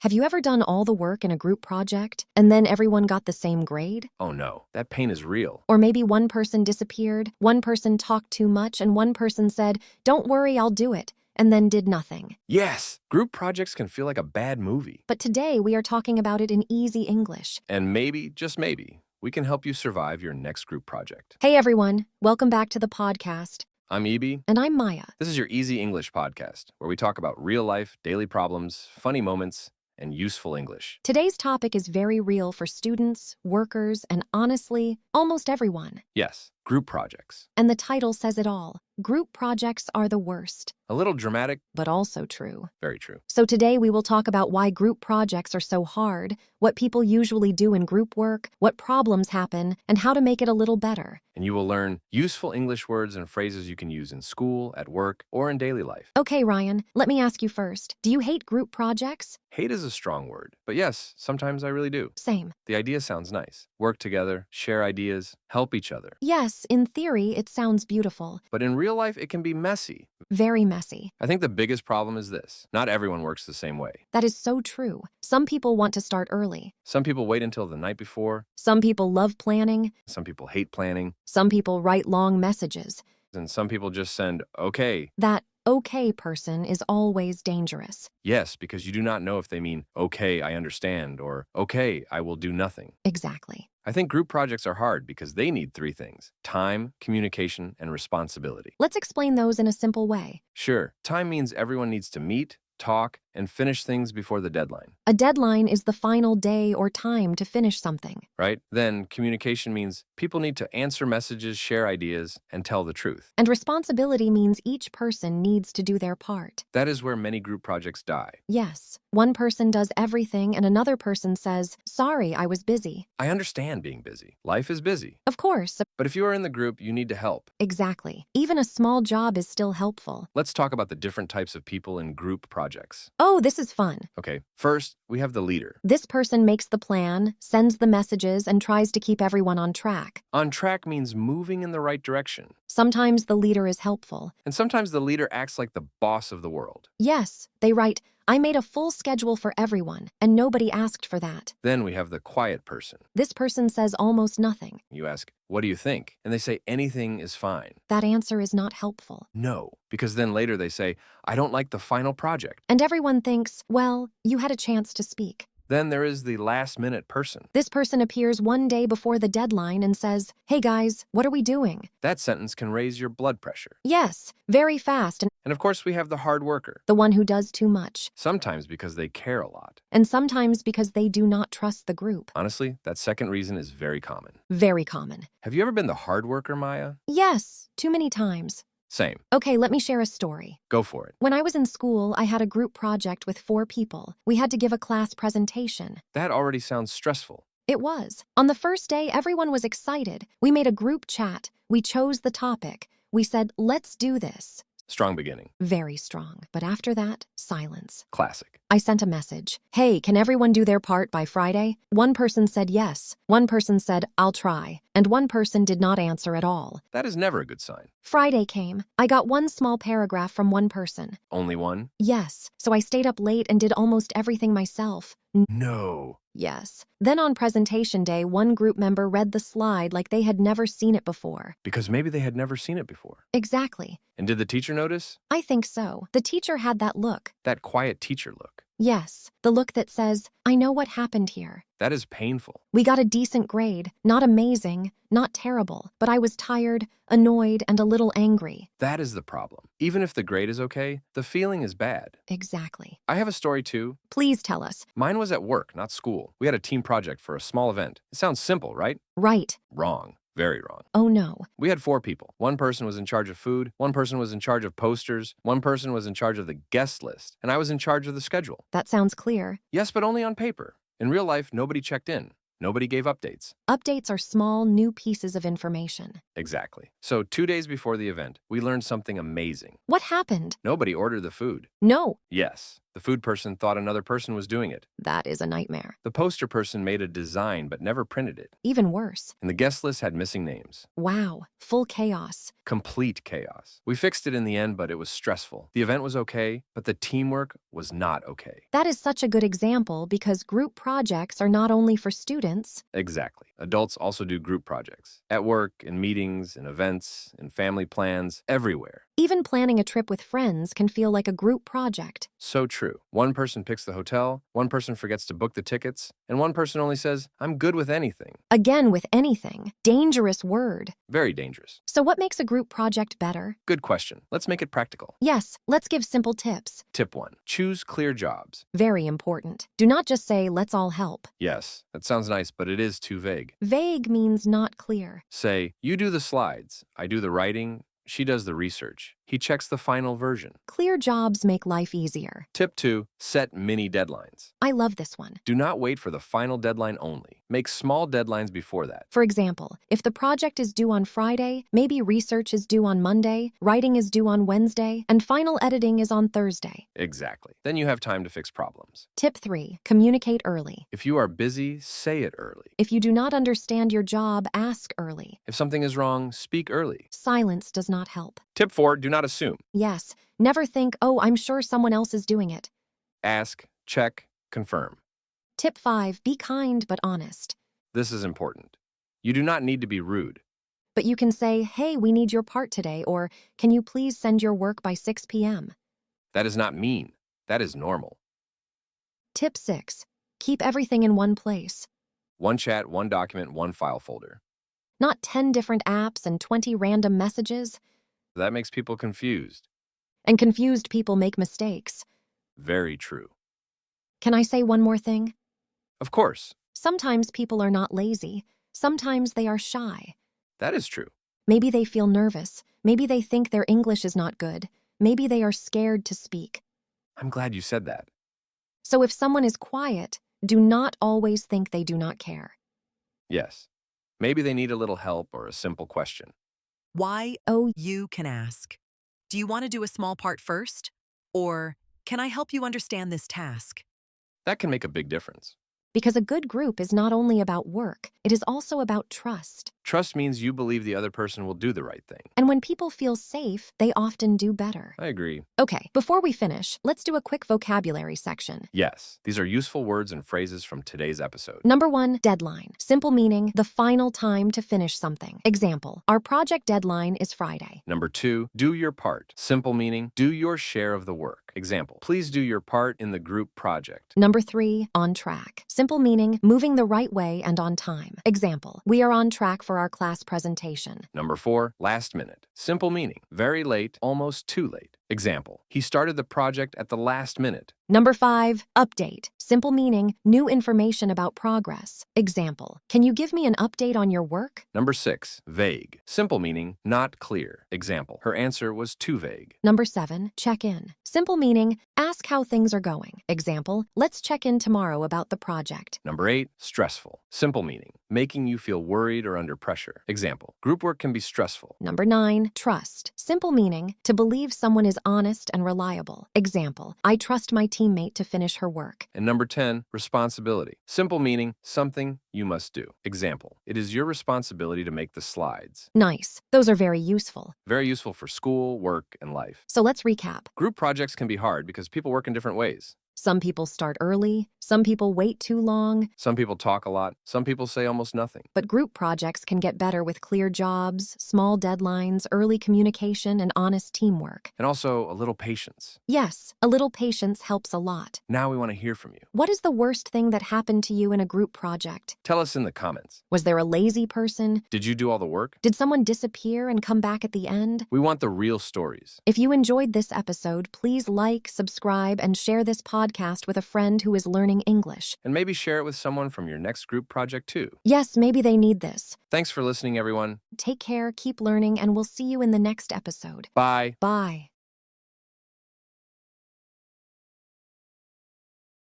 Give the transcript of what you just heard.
Have you ever done all the work in a group project and then everyone got the same grade? Oh no, that pain is real. Or maybe one person disappeared, one person talked too much, and one person said, "Don't worry, I'll do it," and then did nothing. Yes, group projects can feel like a bad movie. But today we are talking about it in easy English. And maybe, just maybe, we can help you survive your next group project. Hey everyone, welcome back to the podcast. I'm Ibi. And I'm Maya. This is your Easy English podcast, where we talk about real life, daily problems, funny moments, and useful English. Today's topic is very real for students, workers, and honestly, almost everyone. Yes, group projects. And the title says it all. Group projects are the worst, A little dramatic, but also true. very true. So today we will talk about why group projects are so hard, what people usually do in group work, what problems happen, and how to make it a little better. And you will learn useful English words and phrases you can use in school, at work, or in daily life. Okay, Ryan, let me ask you first. Do you hate group projects? Hate is a strong word, but yes, sometimes I really do. Same. The idea sounds nice. Work together, share ideas, help each other. Yes, in theory, it sounds beautiful. But in real life, it can be messy. Very messy. I think the biggest problem is this. Not everyone works the same way. That is so true. Some people want to start early. Some people wait until the night before. Some people love planning. Some people hate planning. Some people write long messages. And some people just send, okay. That okay person is always dangerous. Yes, because you do not know if they mean, okay, I understand, or okay, I will do nothing. Exactly. I think group projects are hard because they need three things: time, communication, and responsibility. Let's explain those in a simple way. Sure, time means everyone needs to meet, talk, and finish things before the deadline, A deadline is the final day or time to finish something. right? Then communication means people need to answer messages, share ideas, and tell the truth. And responsibility means each person needs to do their part. That is where many group projects die. Yes, one person does everything and another person says, "Sorry, I was busy." I understand being busy. Life is busy. Of course, But if you are in the group, you need to help. exactly. Even a small job is still helpful. Let's talk about the different types of people in group projects. Oh, this is fun. Okay, first, we have the leader. This person makes the plan, sends the messages, and tries to keep everyone on track. On track means moving in the right direction. Sometimes the leader is helpful. And sometimes the leader acts like the boss of the world. Yes, they write, "I made a full schedule for everyone, and nobody asked for that." Then we have the quiet person. This person says almost nothing. You ask, what do you think? And they say anything is fine. That answer is not helpful. No, because then later they say, I don't like the final project. And everyone thinks, well, you had a chance to speak. Then there is the last minute person. This person appears one day before the deadline and says, "Hey guys, what are we doing?" That sentence can raise your blood pressure. Yes, very fast, and And of course, we have the hard worker. the one who does too much. Sometimes because they care a lot. And sometimes because they do not trust the group. Honestly, that second reason is very common. Very common. Have you ever been the hard worker, Maya? Yes, too many times. Same. Okay, let me share a story. Go for it. When I was in school, I had a group project with 4 people. We had to give a class presentation. That already sounds stressful. It was. On the first day, everyone was excited. We made a group chat. We chose the topic. We said, "Let's do this." Strong beginning. Very strong. But after that, silence. Classic. I sent a message. "Hey, can everyone do their part by Friday?" One person said yes. One person said, "I'll try." And one person did not answer at all. That is never a good sign. Friday came. I got one small paragraph from one person. Only one? Yes. So I stayed up late and did almost everything myself. No. Yes. Then on presentation day, one group member read the slide like they had never seen it before. Because maybe they had never seen it before. Exactly. And did the teacher notice? I think so. The teacher had that look. That quiet teacher look. Yes. The look that says, "I know what happened here." That is painful. We got a decent grade. Not amazing, not terrible, but I was tired, annoyed, and a little angry. That is the problem. Even if the grade is okay, the feeling is bad. Exactly. I have a story too. Please tell us. Mine was at work, not school. We had a team project for a small event. It sounds simple, right? Right. Wrong. Very wrong. Oh no. We had 4 people. One person was in charge of food, one person was in charge of posters, one person was in charge of the guest list, and I was in charge of the schedule. That sounds clear. Yes, but only on paper. In real life, nobody checked in. Nobody gave updates. Updates are small, new pieces of information. Exactly. So 2 days before the event, we learned something amazing. What happened? Nobody ordered the food. No. Yes. The food person thought another person was doing it. That is a nightmare. The poster person made a design but never printed it. Even worse. And the guest list had missing names. Wow, full chaos. Complete chaos. We fixed it in the end, but it was stressful. The event was okay, but the teamwork was not okay. That is such a good example because group projects are not only for students. Exactly. Adults also do group projects. At work, in meetings, in events, in family plans, everywhere. Even planning a trip with friends can feel like a group project. So true. One person picks the hotel, one person forgets to book the tickets, and one person only says, "I'm good with anything." Again, with anything. Dangerous word. Very dangerous. So what makes a group project better? Good question. Let's make it practical. Yes, let's give simple tips. Tip 1. Choose clear jobs. Very important. Do not just say, let's all help. Yes, that sounds nice, but it is too vague. Vague means not clear. Say, you do the slides, I do the writing, she does the research. He checks the final version. Clear jobs make life easier. Tip 2. Set mini deadlines. I love this one. Do not wait for the final deadline only. Make small deadlines before that. For example, if the project is due on Friday, maybe research is due on Monday, writing is due on Wednesday, and final editing is on Thursday. Exactly. Then you have time to fix problems. Tip 3. Communicate early. If you are busy, say it early. If you do not understand your job, ask early. If something is wrong, speak early. Silence does not help. Tip 4. Do not assume. Yes, never think, oh, I'm sure someone else is doing it. Ask, check, confirm. Tip 5. Be kind but honest. This is important. You do not need to be rude. But you can say, hey, we need your part today, or can you please send your work by 6 p.m.? That is not mean. That is normal. Tip 6. Keep everything in one place. One chat, one document, one file folder. Not 10 different apps and 20 random messages. That makes people confused. And confused people make mistakes. Very true. Can I say one more thing? Of course. Sometimes people are not lazy. Sometimes they are shy. That is true. Maybe they feel nervous. Maybe they think their English is not good. Maybe they are scared to speak. I'm glad you said that. So if someone is quiet, do not always think they do not care. Yes. Maybe they need a little help or a simple question. Why? You can ask. Do you want to do a small part first? Or, can I help you understand this task? That can make a big difference. Because a good group is not only about work, it is also about trust. Trust means you believe the other person will do the right thing. And when people feel safe, they often do better. I agree. Okay, before we finish, let's do a quick vocabulary section. Yes, these are useful words and phrases from today's episode. Number 1, deadline. Simple meaning, the final time to finish something. Example, our project deadline is Friday. Number 2, do your part. Simple meaning, do your share of the work. Example, please do your part in the group project. Number 3, on track. Simple meaning, moving the right way and on time. Example, we are on track for our class presentation. Number 4, last minute. Simple meaning, very late, almost too late. Example, he started the project at the last minute. Number 5, update. Simple meaning, new information about progress. Example, can you give me an update on your work? Number 6, vague. Simple meaning, not clear. Example, her answer was too vague. Number 7, check in. Simple meaning, ask how things are going. Example, let's check in tomorrow about the project. Number 8, stressful. Simple meaning, making you feel worried or under pressure. Example, group work can be stressful. Number 9, trust. Simple meaning, to believe someone is honest and reliable. Example, I trust my teammate to finish her work. And number 10, responsibility. Simple meaning, something you must do. Example, it is your responsibility to make the slides. Nice. Those are very useful. Very useful for school, work, and life. So let's recap. Group projects can be hard because people work in different ways. Some people start early, some people wait too long, Some people talk a lot, some people say almost nothing. but group projects can get better with clear jobs, small deadlines, early communication, and honest teamwork. And also a little patience. Yes, a little patience helps a lot. Now we want to hear from you. What is the worst thing that happened to you in a group project? Tell us in the comments. Was there a lazy person? Did you do all the work? Did someone disappear and come back at the end? We want the real stories. If you enjoyed this episode, please like, subscribe, and share this podcast with a friend who is learning English. And maybe share it with someone from your next group project too. Yes, maybe they need this. Thanks for listening, everyone. Take care, keep learning, and we'll see you in the next episode. Bye. Bye.